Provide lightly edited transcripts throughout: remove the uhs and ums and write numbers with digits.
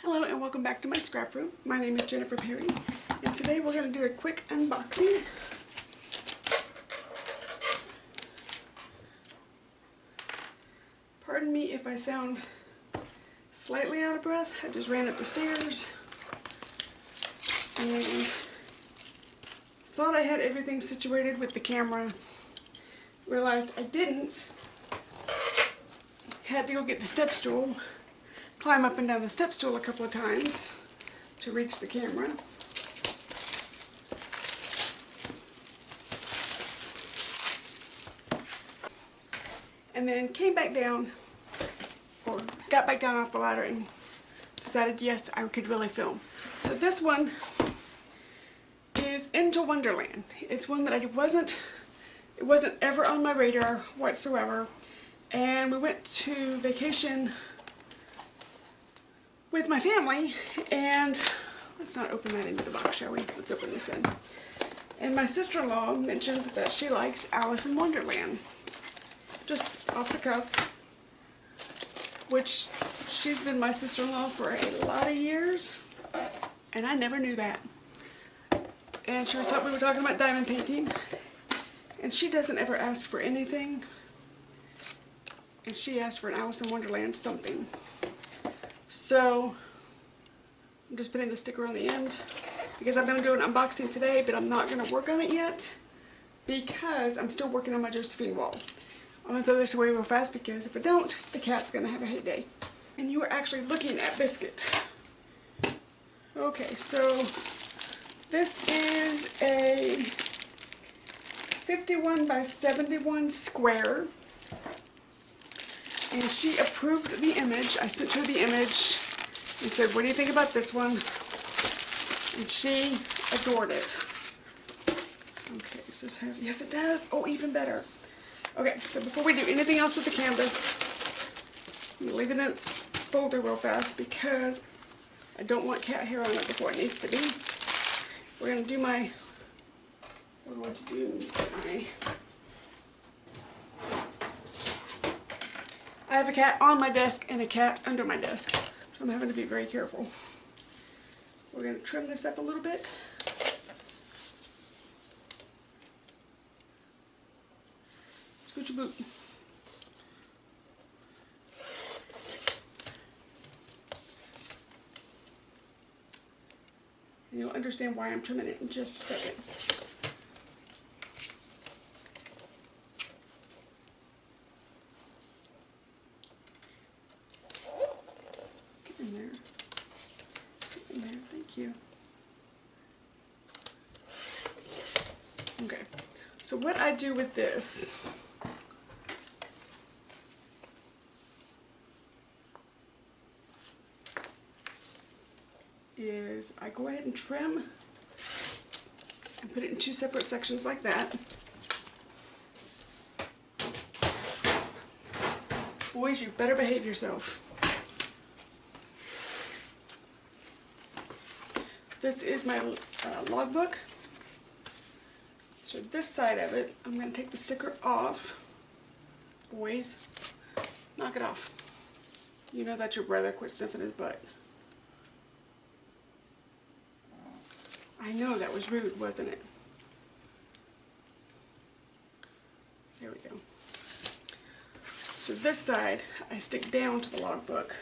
Hello and welcome back to my scrap room. My name is Jennifer Perry and today we're going to do a quick unboxing. Pardon me if I sound slightly out of breath. I just ran up the stairs and thought I had everything situated with the camera. Realized I didn't. Had to go get the step stool. Climb up and down the step stool a couple of times to reach the camera. And then came back down, or got back down off the ladder and decided yes, I could really film. So this one is Into Wonderland. It's one that it wasn't ever on my radar whatsoever. And we went to vacation with my family, and let's not open that into the box, shall we? Let's open this in. And my sister-in-law mentioned that she likes Alice in Wonderland, just off the cuff, which she's been my sister-in-law for a lot of years, and I never knew that. And we were talking about diamond painting, and she doesn't ever ask for anything, and she asked for an Alice in Wonderland something. So, I'm just putting the sticker on the end because I'm going to do an unboxing today, but I'm not going to work on it yet because I'm still working on my Josephine wall. I'm going to throw this away real fast because if I don't, the cat's going to have a heyday. And you are actually looking at Biscuit. Okay, so this is a 51 by 71 square. And she approved the image. I sent her the image and said, what do you think about this one? And she adored it. Okay, does this have, yes it does. Oh, even better. Okay, so before we do anything else with the canvas, I'm going to leave it in its folder real fast because I don't want cat hair on it before it needs to be. We're going to do my I have a cat on my desk and a cat under my desk, so I'm having to be very careful. We're going to trim this up a little bit. Scoot your boot. And you'll understand why I'm trimming it in just a second. Thank you. Okay, so what I do with this is I go ahead and trim and put it in two separate sections like that. Boys, you better behave yourself. This is my logbook. So this side of it, I'm going to take the sticker off. Boys, knock it off. You know that's your brother. Quit sniffing his butt. I know that was rude, wasn't it? There we go. So this side, I stick down to the logbook.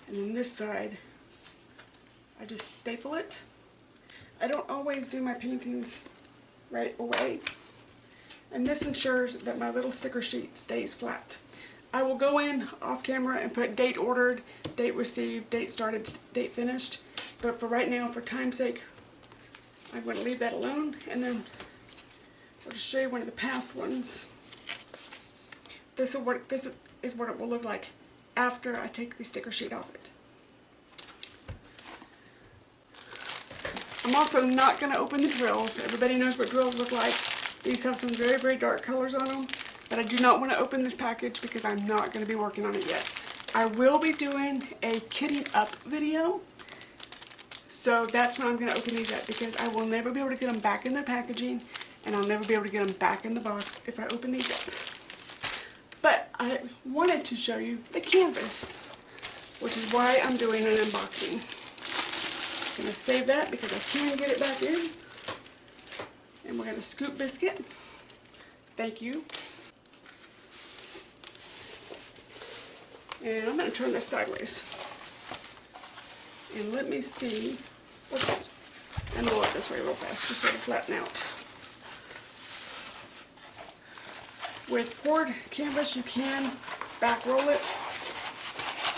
And then this side, I just staple it. I don't always do my paintings right away. And this ensures that my little sticker sheet stays flat. I will go in off camera and put date ordered, date received, date started, date finished. But for right now, for time's sake, I'm going to leave that alone. And then I'll just show you one of the past ones. This is what it will look like after I take the sticker sheet off it. I'm also not going to open the drills. Everybody knows what drills look like. These have some very, very dark colors on them. But I do not want to open this package because I'm not going to be working on it yet. I will be doing a kitting up video. So that's when I'm going to open these up because I will never be able to get them back in their packaging and I'll never be able to get them back in the box if I open these up. But I wanted to show you the canvas, which is why I'm doing an unboxing. I'm going to save that because I can get it back in. And we're going to scoop biscuit. Thank you. And I'm going to turn this sideways. And let me see. I'm going to roll it this way real fast, just so it'll flatten out. With poured canvas, you can back roll it,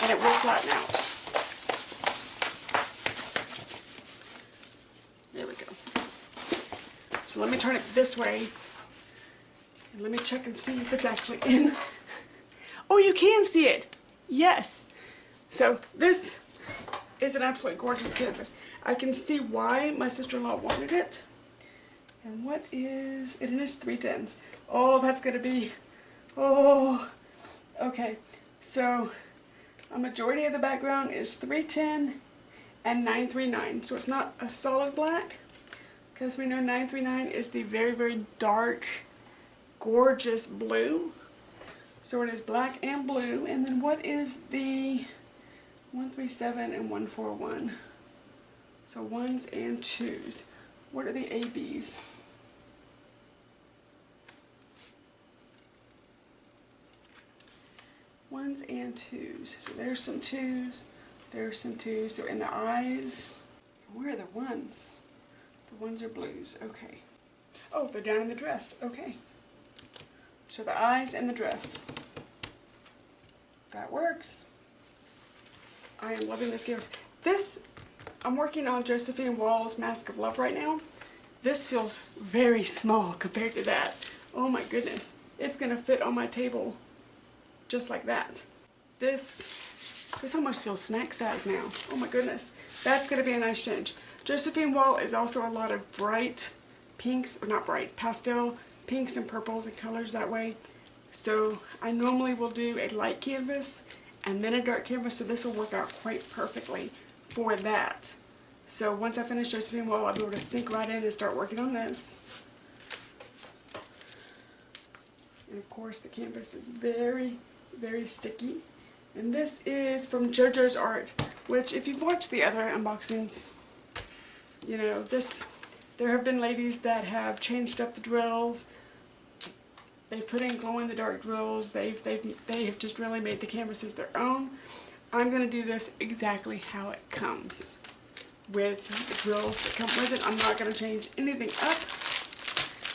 and it will flatten out. There we go. So let me turn it this way, and let me check and see if it's actually in. Oh, you can see it! Yes! So this is an absolutely gorgeous canvas. I can see why my sister-in-law wanted it. And what is it? It is 310s. Oh, that's going to be, oh, okay. So a majority of the background is 310 and 939. So it's not a solid black, because we know 939 is the very, very dark, gorgeous blue. So it is black and blue. And then what is the 137 and 141? So 1s and 2s. What are the ABs? Ones and 2s. So there's some 2s. There's some 2s. So in the eyes, where are the 1s? The 1s are blues. Okay. Oh, they're down in the dress. Okay. So the eyes and the dress. That works. I am loving this canvas. I'm working on Josephine Wall's Mask of Love right now. This feels very small compared to that. Oh my goodness. It's going to fit on my table just like that. This almost feels snack size now. Oh my goodness. That's going to be a nice change. Josephine Wall is also a lot of bright pinks, or not bright, pastel pinks and purples and colors that way. So I normally will do a light canvas and then a dark canvas, so this will work out quite perfectly for that. So once I finish Josephine Wall, I'll be able to sneak right in and start working on this. And of course the canvas is very, very sticky. And this is from JoJo's Art, which if you've watched the other unboxings, you know, there have been ladies that have changed up the drills. They've put in glow-in-the-dark drills. They have just really made the canvases their own. I'm going to do this exactly how it comes, with the drills that come with it. I'm not going to change anything up.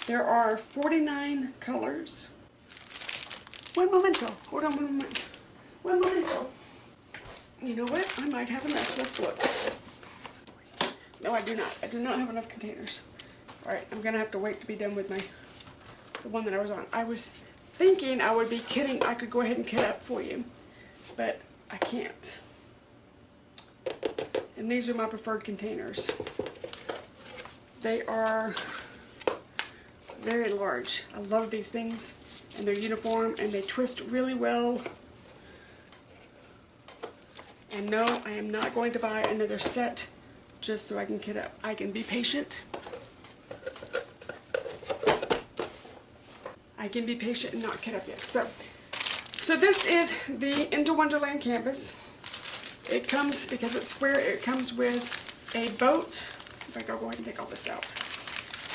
There are 49 colors. One momento. Hold on one moment. One momento. You know what? I might have enough. Let's look. No, I do not. I do not have enough containers. Alright, I'm going to have to wait to be done with the one that I was on. I was thinking I would be kidding. I could go ahead and kit up for you, but I can't. And these are my preferred containers. They are very large. I love these things, and they're uniform, and they twist really well. And no, I am not going to buy another set just so I can kit up. I can be patient. I can be patient and not kit up yet. So this is the Into Wonderland canvas. It comes, because it's square, it comes with a boat. In fact, I'll go ahead and take all this out.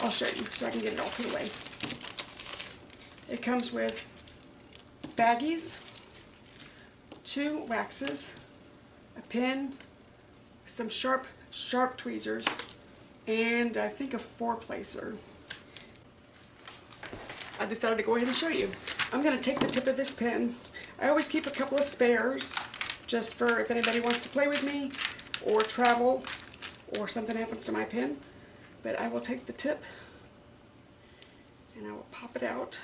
I'll show you so I can get it all put away. It comes with baggies, 2 waxes, a pen, some sharp tweezers, and I think a 4-placer. I decided to go ahead and show you. I'm going to take the tip of this pen. I always keep a couple of spares, just for if anybody wants to play with me, or travel, or something happens to my pen. But I will take the tip, and I will pop it out.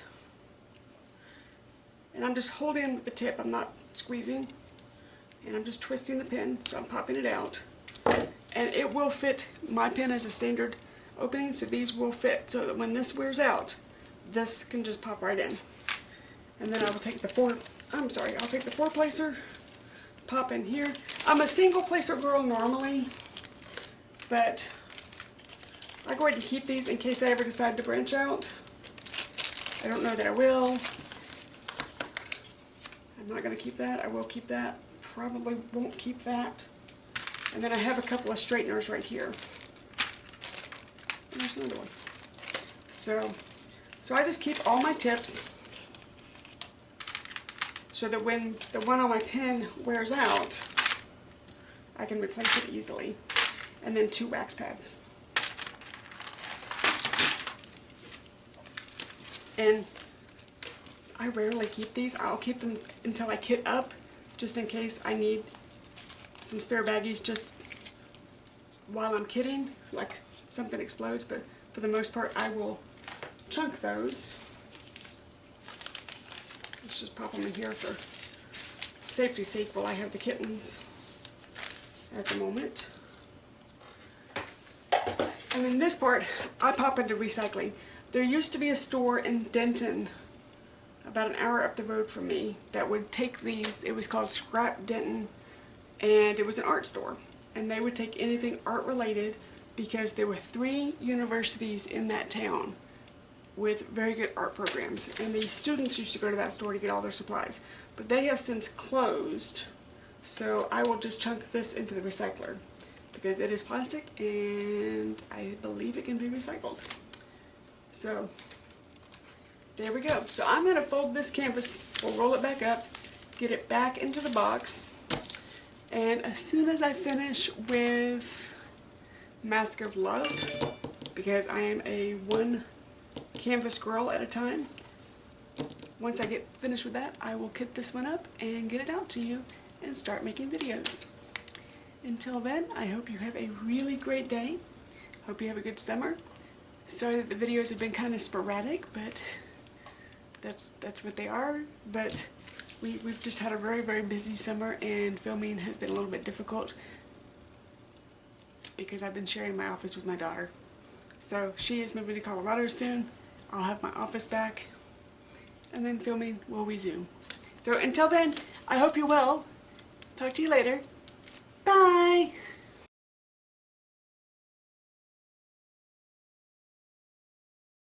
And I'm just holding with the tip, I'm not squeezing. And I'm just twisting the pen, so I'm popping it out. And it will fit. My pen has a standard opening, so these will fit, so that when this wears out, this can just pop right in. And then I will take the 4-placer, pop in here. I'm a single placer girl normally, but I'll go ahead and keep these in case I ever decide to branch out. I don't know that I will. I'm not going to keep that. I will keep that. Probably won't keep that. And then I have a couple of straighteners right here. And there's another one. So I just keep all my tips so that when the one on my pen wears out, I can replace it easily. And then 2 wax pads. And I rarely keep these. I'll keep them until I kit up, just in case I need some spare baggies just while I'm kitting, like something explodes, but for the most part I will chunk those. Let's just pop them in here for safety's sake while I have the kittens at the moment. And then this part, I pop into recycling. There used to be a store in Denton, about an hour up the road from me, that would take these. It was called Scrap Denton, and it was an art store. And they would take anything art related because there were 3 universities in that town with very good art programs. And the students used to go to that store to get all their supplies. But they have since closed, so I will just chunk this into the recycler because it is plastic and I believe it can be recycled. So there we go. So I'm going to fold this canvas, we'll roll it back up, get it back into the box, and as soon as I finish with Mask of Love, because I am a 1 canvas girl at a time, once I get finished with that, I will kit this one up and get it out to you and start making videos. Until then, I hope you have a really great day. Hope you have a good summer. Sorry that the videos have been kind of sporadic, but that's what they are. But we've just had a very, very busy summer, and filming has been a little bit difficult because I've been sharing my office with my daughter. So she is moving to Colorado soon. I'll have my office back, and then filming will resume. So until then, I hope you're well. Talk to you later. Bye!